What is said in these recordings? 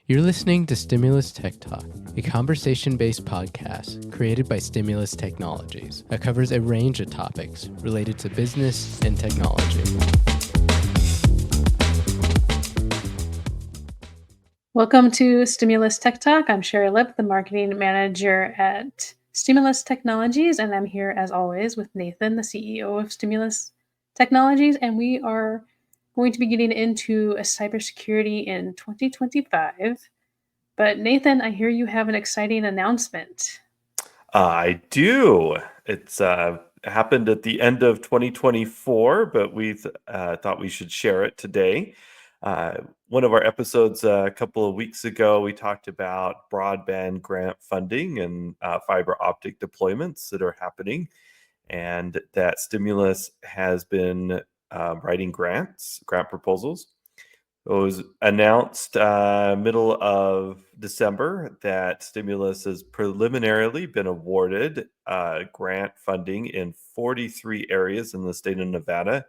You're listening to Stimulus Tech Talk, a conversation-based podcast created by Stimulus Technologies that covers a range of topics related to business and technology. Welcome to Stimulus Tech Talk. I'm Sherry Lip, the marketing manager at Stimulus Technologies, and I'm here as always with Nathan, the CEO of Stimulus Technologies, and we are going to be getting into cybersecurity in 2025. But Nathan, I hear you have an exciting announcement. I do. It's happened at the end of 2024, but we thought we should share it today. One of our episodes a couple of weeks ago, we talked about broadband grant funding and fiber optic deployments that are happening, and that Stimulus has been writing grant proposals. It was announced middle of December that Stimulus has preliminarily been awarded grant funding in 43 areas in the state of Nevada,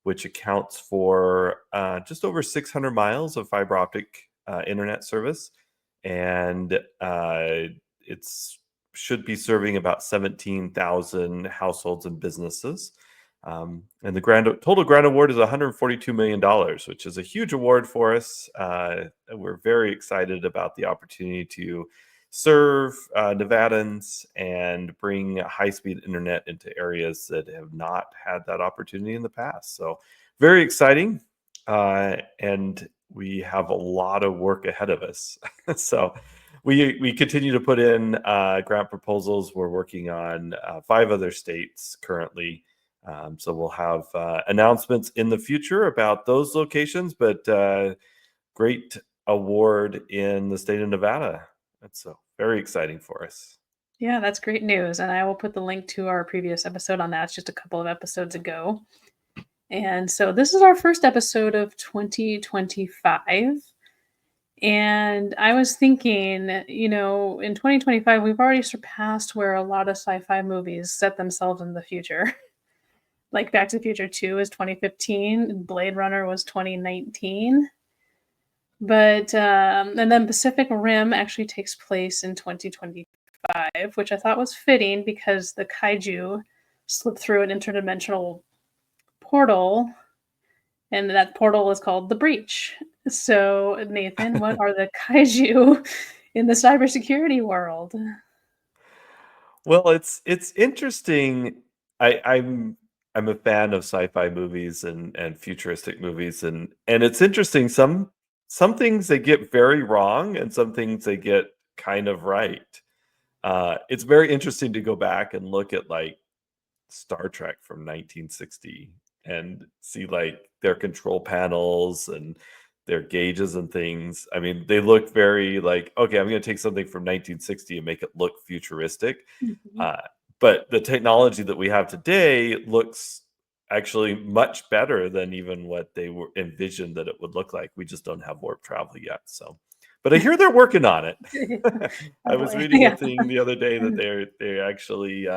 which accounts for just over 600 miles of fiber optic internet service. And it's should be serving about 17,000 households and businesses. And the total grant award is $142 million, which is a huge award for us. We're very excited about the opportunity to serve Nevadans and bring high-speed internet into areas that have not had that opportunity in the past. So very exciting. And we have a lot of work ahead of us. So we continue to put in grant proposals. We're working on 5 other states currently. So we'll have announcements in the future about those locations, but great award in the state of Nevada. That's so very exciting for us. Yeah, that's great news. And I will put the link to our previous episode on that. It's just a couple of episodes ago. And so this is our first episode of 2025. And I was thinking, in 2025, we've already surpassed where a lot of sci-fi movies set themselves in the future. Like Back to the Future 2 is 2015, Blade Runner was 2019. But, and then Pacific Rim actually takes place in 2025, which I thought was fitting because the kaiju slipped through an interdimensional portal, and that portal is called the Breach. So, Nathan, what are the kaiju in the cybersecurity world? Well, it's interesting. I'm a fan of sci-fi movies and futuristic movies, and it's interesting. Some things they get very wrong, and some things they get kind of right. It's very interesting to go back and look at like Star Trek from 1960 and see like their control panels and their gauges and things. I mean, they look very like, okay, I'm going to take something from 1960 and make it look futuristic. Mhm. Uh, but the technology that we have today looks actually much better than even what they were envisioned that it would look like. We just don't have warp travel yet. So, but I hear they're working on it. I was reading a thing the other day that they actually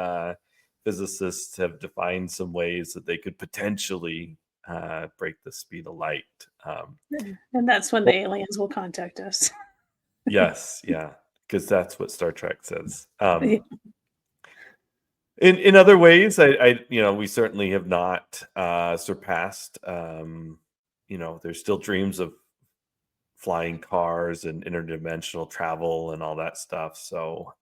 physicists have defined some ways that they could potentially break the speed of light. And that's when the aliens will contact us. Yes, yeah, because that's what Star Trek says. Yeah. In other ways, we certainly have not surpassed. There's still dreams of flying cars and interdimensional travel and all that stuff. So,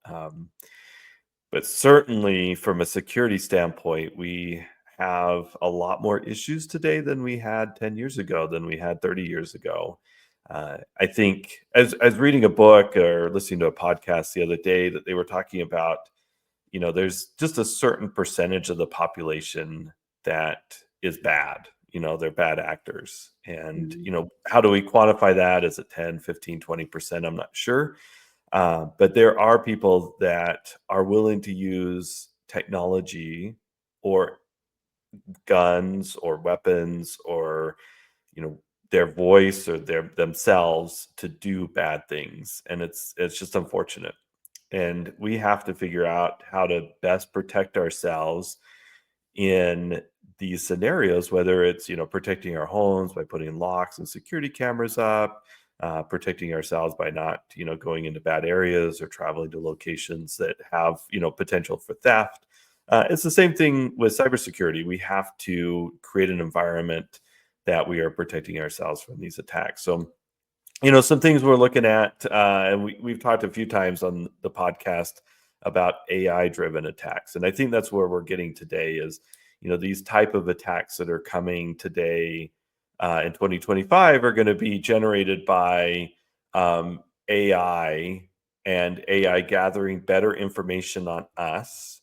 but certainly from a security standpoint, we have a lot more issues today than we had 10 years ago, than we had 30 years ago. I think as reading a book or listening to a podcast the other day that they were talking about, there's just a certain percentage of the population that is bad. They're bad actors. And, how do we quantify that? Is it 10, 15, 20%? I'm not sure. But there are people that are willing to use technology or guns or weapons or, their voice or themselves to do bad things. And it's just unfortunate. And we have to figure out how to best protect ourselves in these scenarios, whether it's protecting our homes by putting locks and security cameras up, protecting ourselves by not, going into bad areas or traveling to locations that have, potential for theft. It's the same thing with cybersecurity. We have to create an environment that we are protecting ourselves from these attacks. So, some things we're looking at, and we've talked a few times on the podcast about AI-driven attacks, and I think that's where we're getting today. Is these type of attacks that are coming today in 2025 are going to be generated by AI and AI gathering better information on us,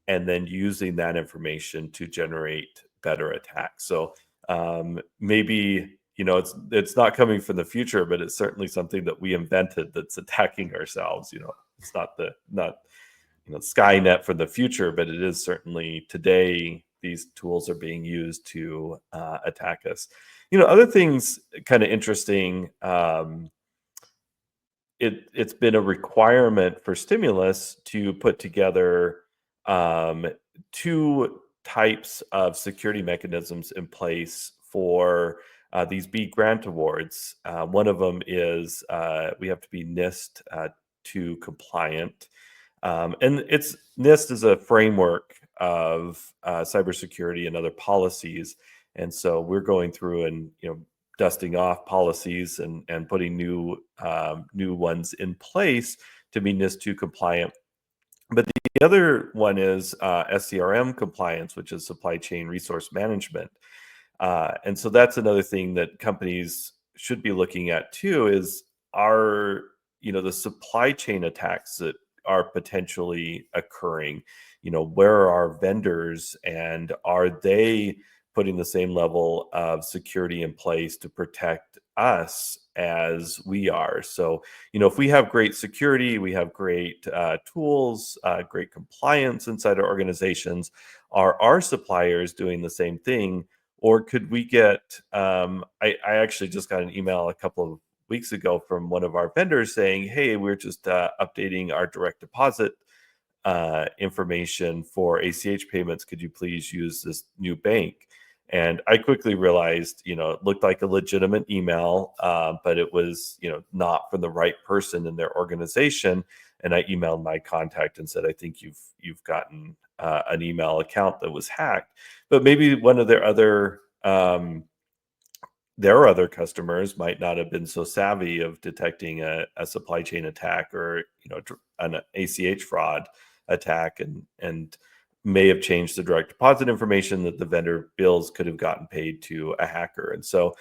and then using that information to generate better attacks. So maybe it's not coming from the future, but it's certainly something that we invented that's attacking ourselves. It's not Skynet for the future, but it is certainly today. These tools are being used to attack us. Other things kind of interesting. It's been a requirement for stimulus to put together two types of security mechanisms in place for these B grant awards. One of them is we have to be NIST 2 compliant. And NIST is a framework of cybersecurity and other policies. And so we're going through and dusting off policies and putting new ones in place to be NIST 2 compliant. But the other one is SCRM compliance, which is supply chain resource management. And so that's another thing that companies should be looking at too, is the supply chain attacks that are potentially occurring, where are our vendors, and are they putting the same level of security in place to protect us as we are? So, if we have great security, we have great tools, great compliance inside our organizations, are our suppliers doing the same thing? Or could we get, I actually just got an email a couple of weeks ago from one of our vendors saying, hey, we're just updating our direct deposit information for ACH payments. Could you please use this new bank? And I quickly realized, it looked like a legitimate email, but it was, not from the right person in their organization. And I emailed my contact and said, I think you've gotten an email account that was hacked. But maybe one of their other customers might not have been so savvy of detecting a supply chain attack or an ACH fraud attack, and may have changed the direct deposit information that the vendor bills could have gotten paid to a hacker. And so,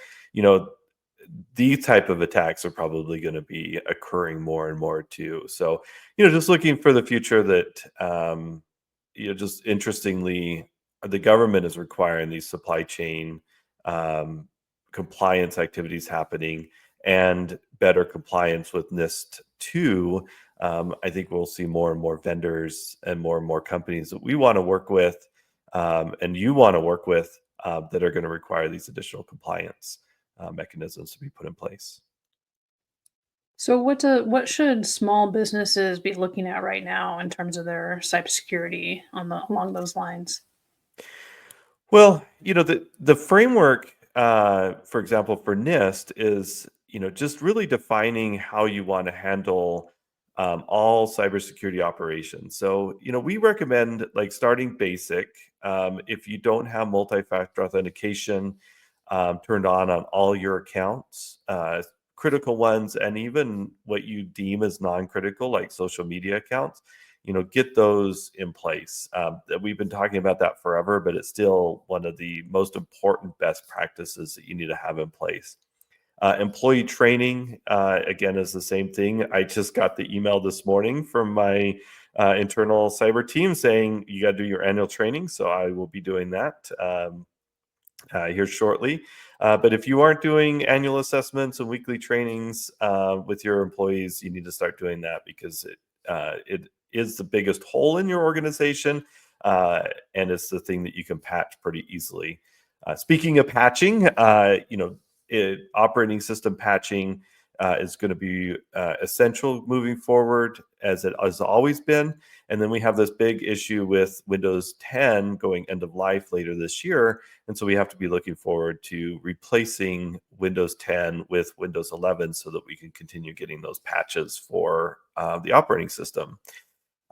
these type of attacks are probably going to be occurring more and more too. So, just looking for the future that, just interestingly, the government is requiring these supply chain compliance activities happening, and better compliance with NIST 2. I think we'll see more and more vendors and more companies that we want to work with, and you want to work with, that are going to require these additional compliance mechanisms to be put in place. So what should small businesses be looking at right now in terms of their cybersecurity along those lines? Well, the framework, for example, for NIST is, just really defining how you want to handle all cybersecurity operations. So, we recommend like starting basic. If you don't have multi-factor authentication turned on all your accounts, critical ones, and even what you deem as non-critical, like social media accounts, get those in place. We've been talking about that forever, but it's still one of the most important best practices that you need to have in place. Employee training, again, is the same thing. I just got the email this morning from my internal cyber team saying you got to do your annual training. So I will be doing that here shortly. But if you aren't doing annual assessments and weekly trainings with your employees, you need to start doing that, because it is the biggest hole in your organization, and it's the thing that you can patch pretty easily. Speaking of patching, operating system patching is going to be essential moving forward, as it has always been. And then we have this big issue with Windows 10 going end of life later this year. And so we have to be looking forward to replacing Windows 10 with Windows 11 so that we can continue getting those patches for the operating system.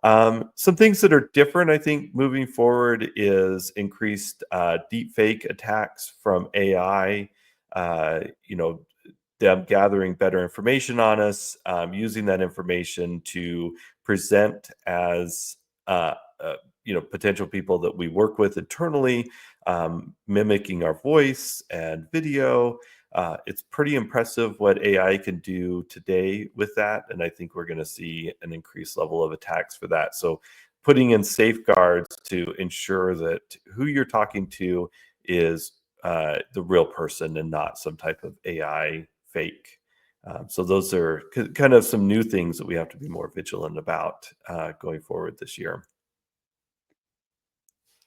Some things that are different, I think, moving forward is increased deep fake attacks from AI. You know, them gathering better information on us, using that information to present as potential people that we work with internally, mimicking our voice and video. It's pretty impressive what AI can do today with that, and I think we're going to see an increased level of attacks for that. So, putting in safeguards to ensure that who you're talking to is the real person and not some type of AI fake. So those are kind of some new things that we have to be more vigilant about going forward this year.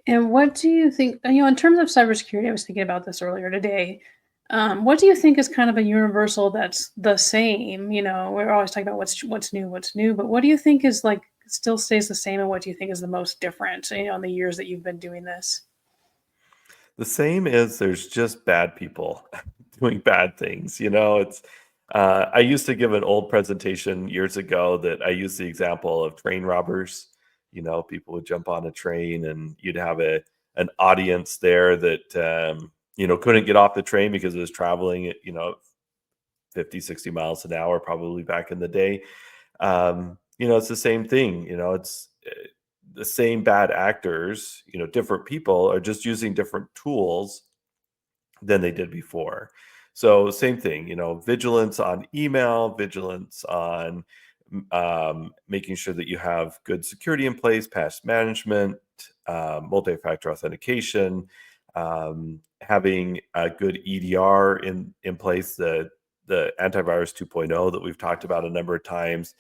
And what do you think, in terms of cybersecurity, I was thinking about this earlier today. What do you think is kind of a universal that's the same? We're always talking about what's new, but what do you think is like still stays the same, and what do you think is the most different, in the years that you've been doing this? The same is there's just bad people doing bad things. It's I used to give an old presentation years ago that I used the example of train robbers. People would jump on a train and you'd have an audience there that couldn't get off the train because it was traveling at 50, 60 miles an hour, probably back in the day. It's the same thing. It's the same bad actors, different people are just using different tools than they did before. So same thing, vigilance on email, vigilance on making sure that you have good security in place, patch management, multi-factor authentication, having a good EDR in place, the antivirus 2.0 that we've talked about a number of times.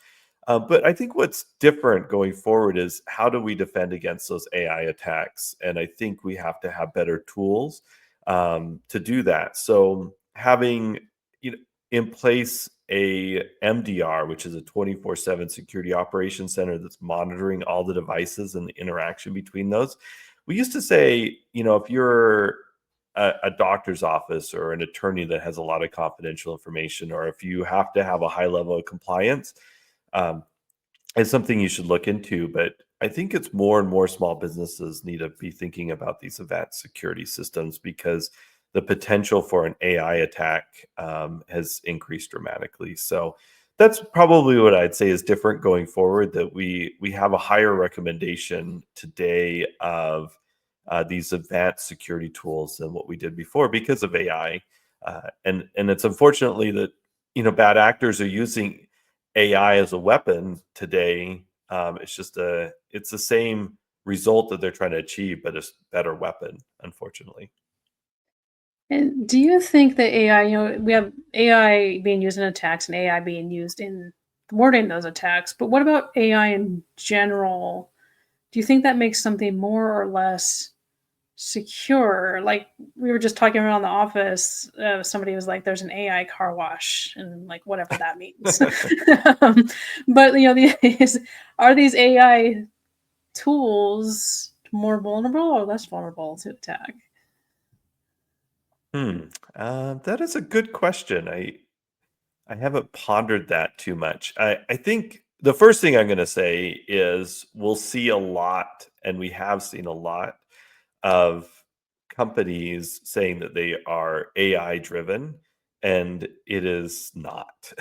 But I think what's different going forward is how do we defend against those AI attacks? And I think we have to have better tools to do that. So having in place a MDR, which is a 24/7 security operations center that's monitoring all the devices and the interaction between those. We used to say, if you're a doctor's office or an attorney that has a lot of confidential information, or if you have to have a high level of compliance, um, it's something you should look into. But I think it's more and more small businesses need to be thinking about these advanced security systems because the potential for an AI attack has increased dramatically. So that's probably what I'd say is different going forward. That we have a higher recommendation today of these advanced security tools than what we did before because of AI. And it's unfortunately that bad actors are using AI as a weapon today. It's the same result that they're trying to achieve, but it's a better weapon, unfortunately. And do you think that AI, we have AI being used in attacks and AI being used in thwarting those attacks, but what about AI in general? Do you think that makes something more or less secure? Like we were just talking around the office, somebody was like, "There's an AI car wash," and like whatever that means. um, but are these AI tools more vulnerable or less vulnerable to attack? Hmm. That is a good question. I haven't pondered that too much. I think the first thing I'm going to say is we'll see a lot, and we have seen a lot of companies saying that they are AI driven, and it is not.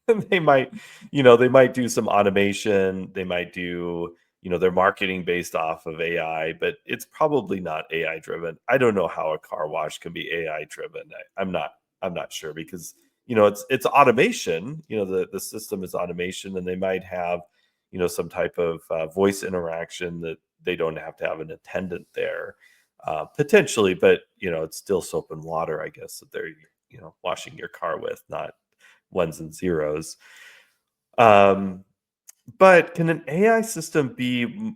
They might, they might do some automation, they might do, their marketing based off of AI, but it's probably not AI driven. I don't know how a car wash can be AI driven. I'm not sure because it's automation. The system is automation, and they might have some type of voice interaction that they don't have to have an attendant there potentially, but it's still soap and water, I guess, that they're washing your car with, not ones and zeros. um but can an AI system be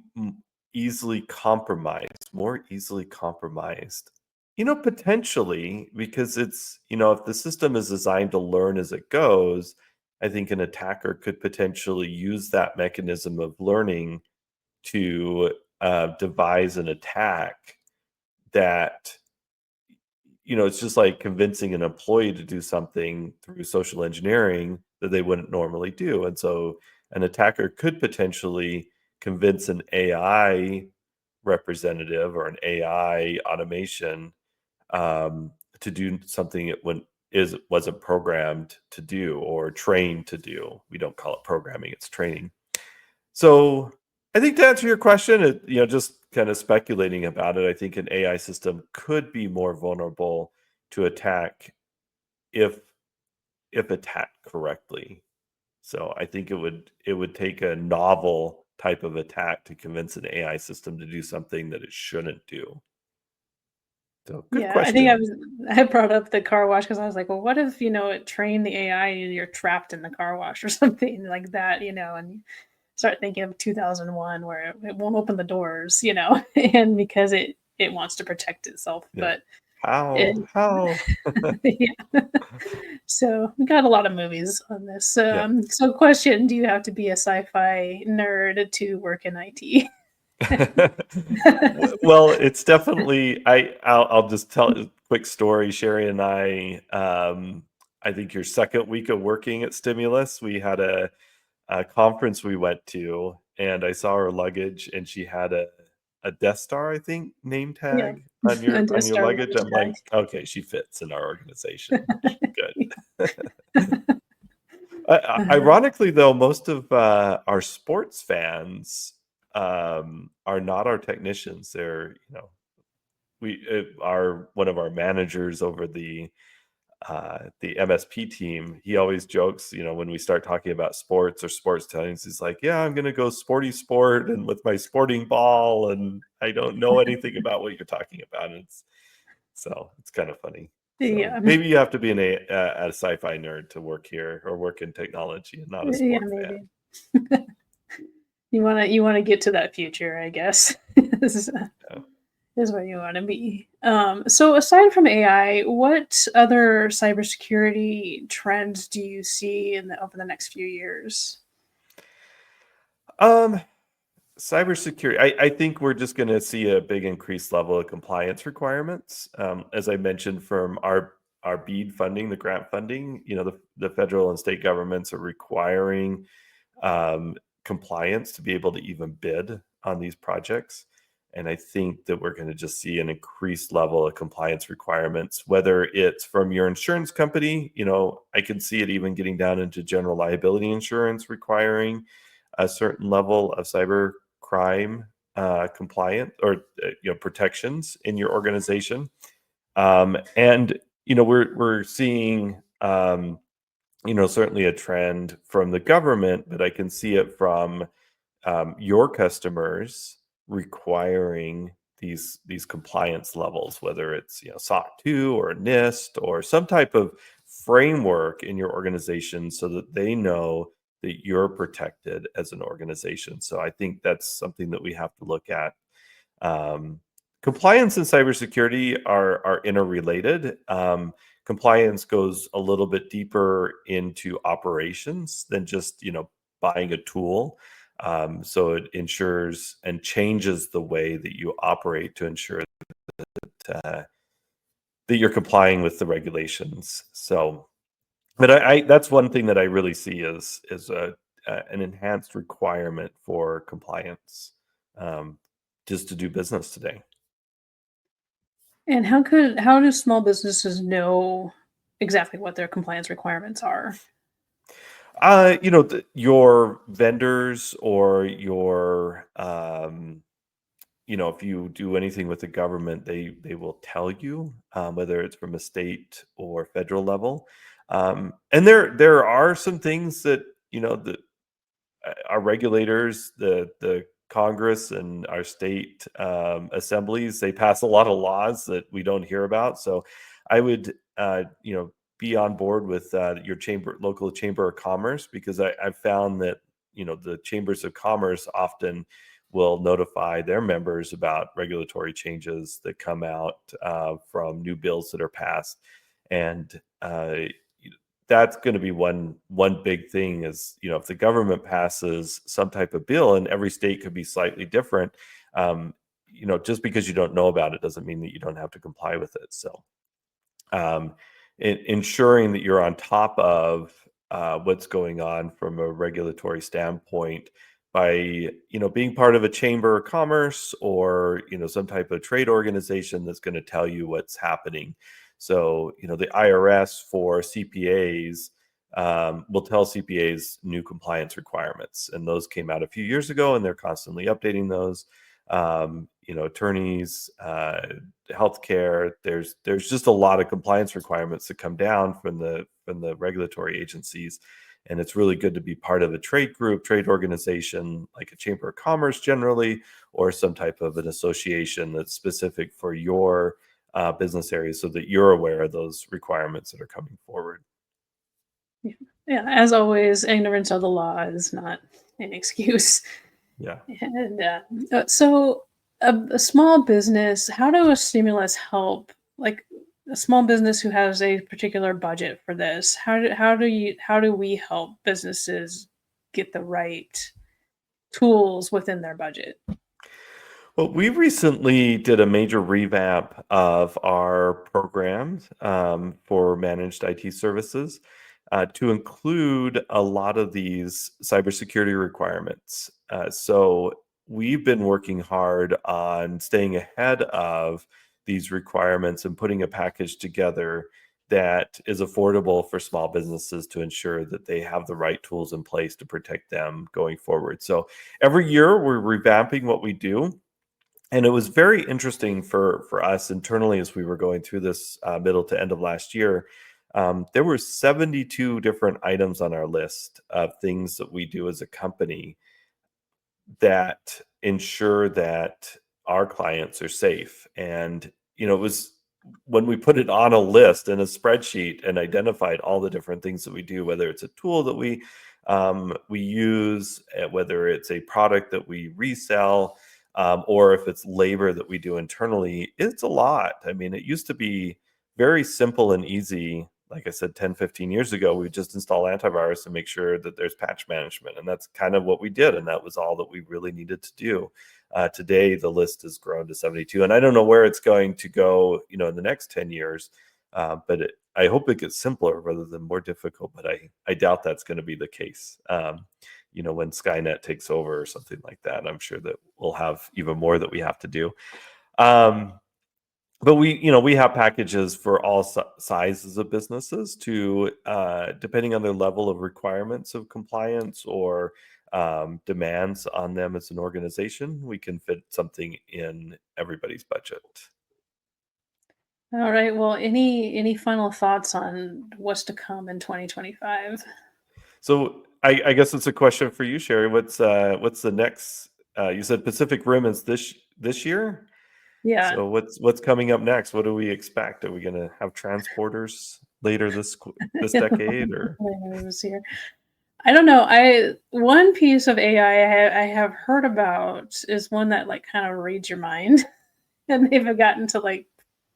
easily compromised, more easily compromised? Potentially, because it's, if the system is designed to learn as it goes, I think an attacker could potentially use that mechanism of learning to devise an attack that, it's just like convincing an employee to do something through social engineering that they wouldn't normally do. And so an attacker could potentially convince an AI representative or an AI automation to do something it wasn't programmed to do or trained to do. We don't call it programming; it's training. So I think to answer your question, just kind of speculating about it, I think an AI system could be more vulnerable to attack if attacked correctly. So I think it would take a novel type of attack to convince an AI system to do something that it shouldn't do. So good Yeah, I think question. I brought up the car wash because I was like, well, what if, it trained the AI and you're trapped in the car wash or something like that, and you start thinking of 2001 where it won't open the doors, and because it wants to protect itself, Yeah. but it How? yeah. So we got a lot of movies on this. Yeah. So question, do you have to be a sci-fi nerd to work in IT? Well, it's definitely I'll just tell a quick story. Sherry and I think your second week of working at Stimulus, we had a conference we went to, and I saw her luggage, and she had a Death Star, I think, name Yeah. tag on A your Death Star luggage. luggage I'm tag. like, okay, she fits in our organization. Good. Ironically, though, most of our sports fans are not our technicians. They're, we are one of our managers over the MSP team. He always jokes, when we start talking about sports or sports tellings, he's like, "Yeah, I'm going to go sporty sport and with my sporting ball, and I don't know anything about what you're talking about." It's kind of funny. So Yeah. maybe you have to be a sci-fi nerd to work here or work in technology and not a Yeah, sport fan. maybe. You wanna get to that future, I guess. Is Yeah. is where you wanna be. So aside from AI, what other cybersecurity trends do you see over the next few years? Um, Cybersecurity, I think we're just going to see a big increased level of compliance requirements. As I mentioned, from our BEAD funding, the grant funding, the federal and state governments are requiring um, compliance to be able to even bid on these projects. And I think that we're going to just see an increased level of compliance requirements, whether it's from your insurance company. I can see it even getting down into general liability insurance requiring a certain level of cyber crime compliant or protections in your organization. And we're seeing certainly a trend from the government, but I can see it from your customers requiring these compliance levels, whether it's SOC 2 or NIST or some type of framework in your organization, so that they know that you're protected as an organization. So I think that's something that we have to look at. Um, Compliance and cybersecurity are interrelated. Compliance goes a little bit deeper into operations than just buying a tool. So it ensures and changes the way that you operate to ensure that you're complying with the regulations. So, but that's one thing that I really see is an enhanced requirement for compliance, um, just to do business today. And how do small businesses know exactly what their compliance requirements are? Your vendors or if you do anything with the government, they will tell you, whether it's from a state or federal level. And there are some things that that our regulators, the Congress and our state assemblies, they pass a lot of laws that we don't hear about. So I would be on board with your local chamber of commerce, because I've found that the chambers of commerce often will notify their members about regulatory changes that come out from new bills that are passed. And that's going to be one big thing is, if the government passes some type of bill, and every state could be slightly different, just because you don't know about it doesn't mean that you don't have to comply with it. So ensuring that you're on top of what's going on from a regulatory standpoint by being part of a chamber of commerce, or some type of trade organization that's going to tell you what's happening. So the IRS for CPAs will tell CPAs new compliance requirements, and those came out a few years ago, and they're constantly updating those. Attorneys, healthcare. There's just a lot of compliance requirements that come down from the regulatory agencies, and it's really good to be part of a trade group, trade organization, like a chamber of commerce generally, or some type of an association that's specific for your business area, so that you're aware of those requirements that are coming forward. Yeah, as always, ignorance of the law is not an excuse. Yeah. And so, a small business, how do a stimulus help? Like a small business who has a particular budget for this, how do we help businesses get the right tools within their budget? Well, we recently did a major revamp of our programs for managed IT services to include a lot of these cybersecurity requirements. So we've been working hard on staying ahead of these requirements and putting a package together that is affordable for small businesses to ensure that they have the right tools in place to protect them going forward. So every year we're revamping what we do, and it was very interesting for us internally as we were going through this middle to end of last year. There were 72 different items on our list of things that we do as a company that ensure that our clients are safe. And it was when we put it on a list in a spreadsheet and identified all the different things that we do, whether it's a tool that we use, whether it's a product that we resell, or if it's labor that we do internally. It's a lot. I mean, it used to be very simple and easy. Like I said, 10, 15 years ago, we just install antivirus and make sure that there's patch management. And that's kind of what we did. And that was all that we really needed to do. Today, the list has grown to 72. And I don't know where it's going to go, in the next 10 years. But I hope it gets simpler rather than more difficult. But I doubt that's going to be the case. When Skynet takes over or something like that, I'm sure that we'll have even more that we have to do. But we have packages for all sizes of businesses to, depending on their level of requirements of compliance or demands on them as an organization, we can fit something in everybody's budget. All right. Well, any final thoughts on what's to come in 2025? So I guess it's a question for you, Sherry. What's the next? You said Pacific Rim is this year. Yeah. So what's coming up next? What do we expect? Are we going to have transporters later this decade, or? This year. I don't know. One piece of AI I have heard about is one that like kind of reads your mind, and they've gotten to like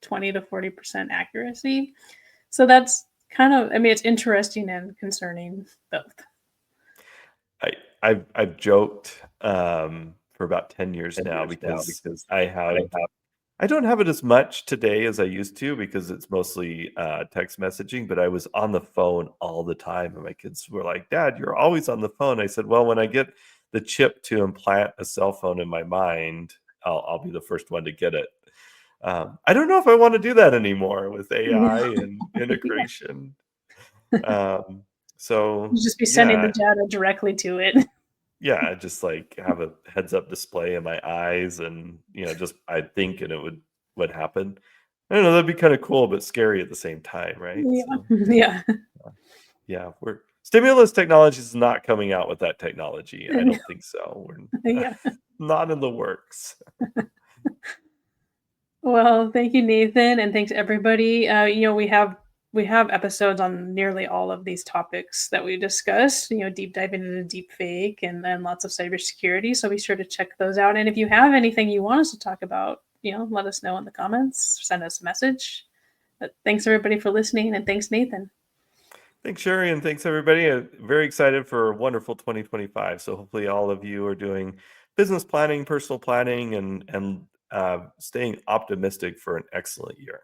20 to 40% accuracy. So that's kind of, I mean, it's interesting and concerning both. I've joked for about 10 years now, because I don't have it as much today as I used to, because it's mostly text messaging, but I was on the phone all the time, and my kids were like, "Dad, you're always on the phone." I said, "Well, when I get the chip to implant a cell phone in my mind, I'll be the first one to get it." I don't know if I want to do that anymore with AI and Yeah. integration. So You just be sending the yeah, data directly to it. yeah, just like have a heads up display in my eyes, and just I'd think and it would happen. I don't know, that'd be kind of cool, but scary at the same time, right? Yeah. So Yeah. yeah, we're stimulus technology is not coming out with that technology. I don't think so. We're Yeah. not in the works. Well, thank you, Nathan, and thanks everybody. We have episodes on nearly all of these topics that we discussed. Deep diving into deep fake and then lots of cybersecurity. So be sure to check those out. And if you have anything you want us to talk about, let us know in the comments. Send us a message. But thanks everybody for listening, and thanks, Nathan. Thanks, Sherry, and thanks everybody. Very excited for a wonderful 2025. So hopefully all of you are doing business planning, personal planning, and staying optimistic for an excellent year.